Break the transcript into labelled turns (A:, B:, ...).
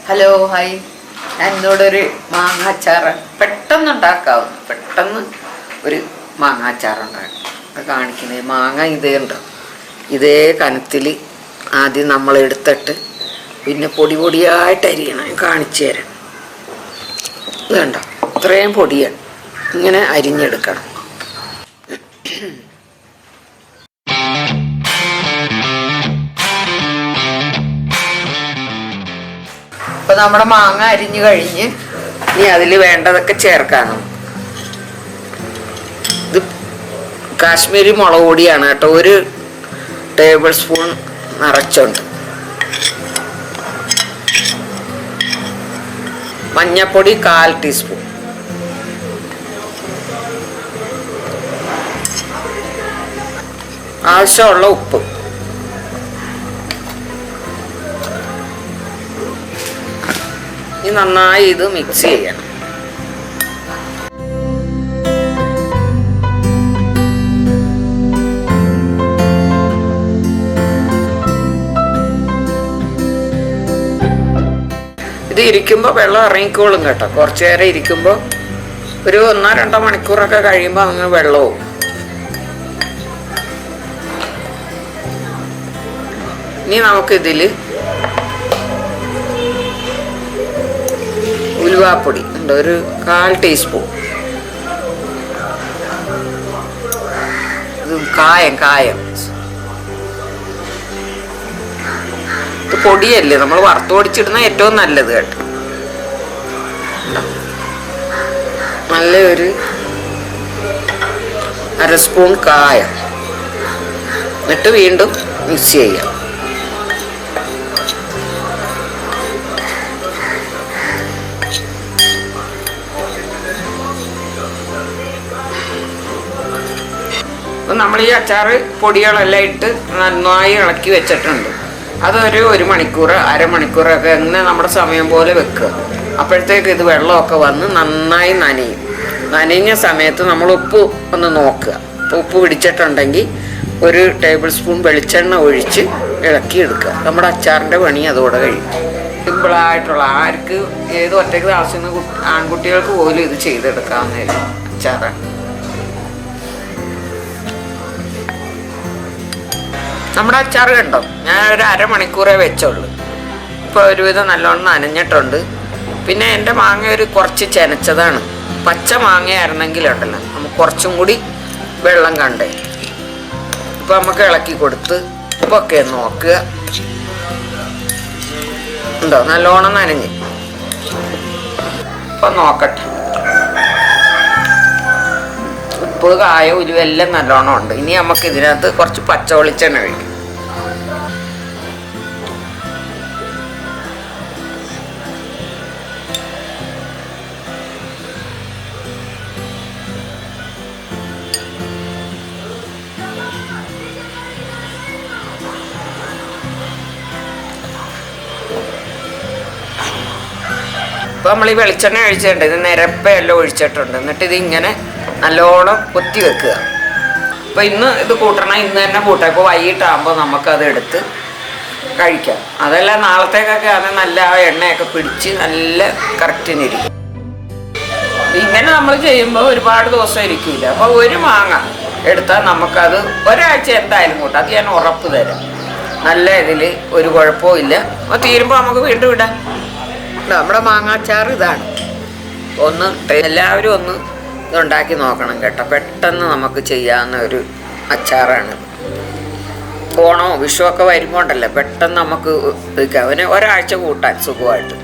A: Hello hi, ഞാൻ ഇന്നോടൊരു മാങ്ങാച്ചാറ് പെട്ടെന്നുണ്ടാക്കാവുന്നു. പെട്ടെന്ന് ഒരു മാങ്ങാച്ചാറുണ്ടാക്കും. അത് കാണിക്കുന്നത് മാങ്ങ ഇതേ ഉണ്ടോ, ഇതേ കനത്തിൽ ആദ്യം നമ്മൾ എടുത്തിട്ട് പിന്നെ പൊടി പൊടിയായിട്ട് അരിയണം. കാണിച്ചു തരാം. ഇത് കണ്ടോ, ഇത്രയും പൊടിയാണ്, ഇങ്ങനെ അരിഞ്ഞെടുക്കണം. അപ്പോൾ നമ്മുടെ മാങ്ങ അരിഞ്ഞു കഴിഞ്ഞ് ഇനി അതിൽ വേണ്ടതൊക്കെ ചേർക്കാനും. ഇത് കാശ്മീരി മുളക് പൊടിയാണ് കേട്ടോ, 1 ടേബിൾ സ്പൂൺ നിറച്ചുണ്ട്. മഞ്ഞപ്പൊടി 1/4 ടീസ്പൂൺ. ആവശ്യമുള്ള ഉപ്പ്. ഇനി നന്നായി ഇത് മിക്സ് ചെയ്യണം. ഇത് ഇരിക്കുമ്പോൾ വെള്ളം ഇറങ്ങിക്കോളും കേട്ടോ. കുറച്ചു നേരം ഇരിക്കുമ്പോൾ ഒരു 1-2 മണിക്കൂറൊക്കെ കഴിയുമ്പോൾ അങ്ങനെ വെള്ളവും. ഇനി നമുക്കിതിൽ ഉലുവാപ്പൊടി ഉണ്ട്, 1/4 ടീസ്പൂൺ. ഇത് കായം ഇത് പൊടിയല്ലേ, നമ്മൾ വറുത്ത് പൊടിച്ചിടുന്ന ഏറ്റവും നല്ലത് കേട്ടോ. നല്ലൊരു 1/2 സ്പൂൺ കായം. എന്നിട്ട് വീണ്ടും മിക്സ് ചെയ്യാം. അപ്പം നമ്മൾ ഈ അച്ചാറ് പൊടികളെല്ലാം ഇട്ട് നന്നായി ഇളക്കി വെച്ചിട്ടുണ്ട്. അതൊരു 1 മണിക്കൂർ, അരമണിക്കൂറൊക്കെ അങ്ങനെ നമ്മുടെ സമയം പോലെ വെക്കുക. അപ്പോഴത്തേക്ക് ഇത് വെള്ളമൊക്കെ വന്ന് നന്നായി നനയും. നനഞ്ഞ സമയത്ത് നമ്മൾ ഉപ്പ് ഒന്ന് നോക്കുക. ഉപ്പ് പിടിച്ചിട്ടുണ്ടെങ്കിൽ 1 ടേബിൾ സ്പൂൺ വെളിച്ചെണ്ണ ഒഴിച്ച് ഇളക്കി എടുക്കുക. നമ്മുടെ അച്ചാറിൻ്റെ പണി അതോടെ കഴിയും. സിമ്പിളായിട്ടുള്ള, ആർക്ക് ഏത് ഒറ്റയ്ക്ക് താമസിക്കുന്ന ആൺകുട്ടികൾക്ക് പോലും ഇത് ചെയ്തെടുക്കാവുന്ന അച്ചാറാണ്. നമ്മുടെ അച്ചാർ കണ്ടോ, ഞാൻ ഒരു അരമണിക്കൂറേ വെച്ചുള്ളൂ. ഇപ്പോൾ ഒരുവിധം നല്ലോണം നനഞ്ഞിട്ടുണ്ട്. പിന്നെ എൻ്റെ മാങ്ങ കുറച്ച് ചെനച്ചതാണ്. പച്ച മാങ്ങയായിരുന്നെങ്കിലുണ്ടല്ലോ നമുക്ക് കുറച്ചും കൂടി വെള്ളം കണ്ടേ. ഇപ്പോൾ നമുക്ക് ഇളക്കി കൊടുത്ത് ഉപ്പൊക്കെ നോക്കുക. ഉണ്ടോ, നല്ലോണം നനഞ്ഞ്. ഇപ്പം നോക്കട്ടെ. ഉപ്പ്, കായം, ഉലുവെല്ലാം നല്ലോണം ഉണ്ട്. ഇനി നമുക്ക് ഇതിനകത്ത് കുറച്ച് പച്ച വെളിച്ചെണ്ണ ഒഴിക്കും. ഇപ്പം നമ്മൾ ഈ വെളിച്ചെണ്ണ ഒഴിച്ചിട്ടുണ്ട്. ഇത് നിരപ്പെല്ലാം ഒഴിച്ചിട്ടുണ്ട്. എന്നിട്ട് ഇതിങ്ങനെ നല്ലോണം കൊത്തി വെക്കുക. അപ്പോൾ ഇന്ന് ഇത് കൂട്ടണം, ഇന്ന് തന്നെ കൂട്ടാം. ഇപ്പോൾ വൈകിട്ടാകുമ്പോൾ നമുക്കത് എടുത്ത് കഴിക്കാം. അതെല്ലാം നാളത്തേക്കൊക്കെ അത് നല്ല എണ്ണയൊക്കെ പിടിച്ച് നല്ല കറക്റ്റിനിരിക്കും. ഇങ്ങനെ നമ്മൾ ചെയ്യുമ്പോൾ ഒരുപാട് ദിവസം ഇരിക്കില്ല. അപ്പോൾ 1 മാങ്ങ എടുത്താൽ നമുക്കത് ഒരാഴ്ച എന്തായാലും കൂട്ടാം. അത് ഞാൻ ഉറപ്പ് തരാം. നല്ല ഇതിൽ ഒരു കുഴപ്പവും ഇല്ല. അപ്പോൾ തീരുമ്പോൾ നമുക്ക് വീണ്ടും ഇടാം. നമ്മുടെ മാങ്ങാച്ചാർ ഇതാണ്. എല്ലാവരും ഒന്ന് ഇതുണ്ടാക്കി നോക്കണം കേട്ടോ. പെട്ടെന്ന് നമുക്ക് ചെയ്യാവുന്ന ഒരു അച്ചാറാണ്. ഓണമോ വിഷുവൊക്കെ വരുമ്പോണ്ടല്ലേ പെട്ടെന്ന് നമുക്ക് വയ്ക്കാം. അവന് ഒരാഴ്ച കൂട്ടാൻ സുഖമായിട്ട്.